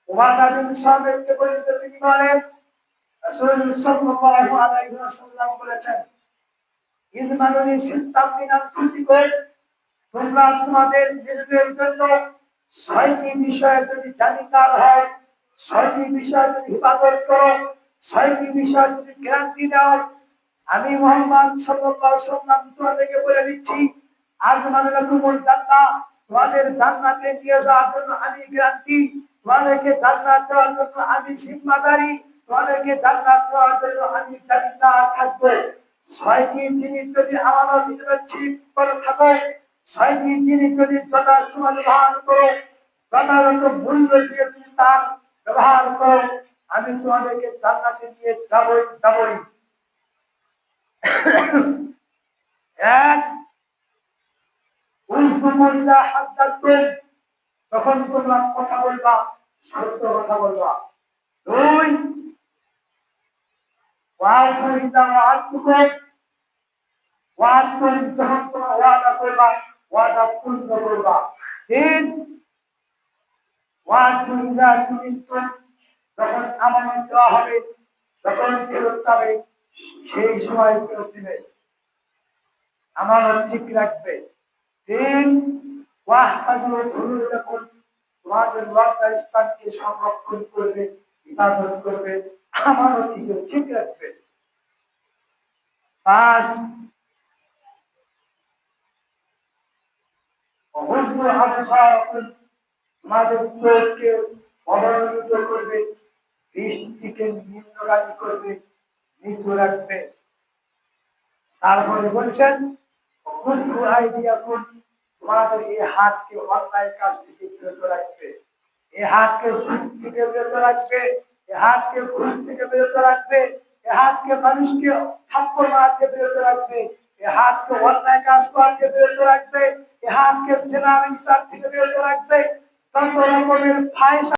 উবাদা বিন সামিত বলতে তিনি বলেন রাসূল সাল্লাল্লাহু আলাইহি ওয়াসাল্লাম বলেছেন ইজমানুনি সিত্তাম মিন আনফুসিকুম তোমরা তোমাদের নিজেদের জন্য ছয়টি বিষয়ে যদি জানিতার হয়, ছয়টি বিষয়ে যদি ইবাদত করো, ছয়টি বিষয়ে যদি গ্যারান্টি দাও, আমি মুহাম্মদ সাল্লাল্লাহু আলাইহি ওয়াসাল্লাম তোমাদেরকে বলে দিচ্ছি আজমানুকুমুল জান্নাহ তোমাদের জান্নাতে নিয়ে যাওয়ার জন্য আমি গ্যারান্টি, তোমাদেরকে জান্নাত দেওয়ার জন্য আমি জিম্মাদারি, তোমাদেরকে জান্নাত দেওয়ার জন্য আমি জামিনদার থাকবো। ছয়টি জিনিস যদি আমানত হিসেবে ঠিক করে থাকো, ছয়টি জিনিস যদি যথাসময় ব্যবহার করো, যথাযথ মূল্য দিয়ে যদি তার ব্যবহার করো, আমি তোমাদেরকে জান্নাতে নিয়ে যাবই। এক, উযকুমুল্লাহ হাদাসতুম যখন তোমরা কথা বলবা সত্য কথা বলবা। দুই, ওয়াফু ইযা ওয়া'আদতুম যখন তোমরা ওয়াদা করবা ওয়াদা পূর্ণ করবা। তিন, ওয়া'আদু ইযা তুমিনতুম যখন আমানত দেওয়া হবে, যখন ফেরত যাবে সেই সময় ফেরত দিবে, আমানত ঠিক রাখবে। তিন, ওয়াহফাযু ফুরুজাকুম তোমাদের লজ্জা স্থানকে সংরক্ষণ করবে, ইবাদত করবে, আমানত হিসেবে ঠিক রাখবে। পাঁচ, তোমাদের চোখকে অবনমিত করবে, দৃষ্টিকে নিম্নগামী করবে, নিচু রাখবে। তারপরে বলেছেন তোমাদের এই হাতকে অন্যায় কাজ থেকে বিরত রাখবে, এই হাতকে সুদ থেকে বিরত রাখবে, এই হাতকে ঘুষ থেকে বিরত রাখবে, এই হাতকে মানুষকে থাপ্পড় মারতে বিরত রাখবে, এই হাতকে অন্যায় কাজ করতে বিরত রাখবে, এই হাতকে জেনার বিচার থেকে বিরত রাখবে, যত রকমের ফাহিশা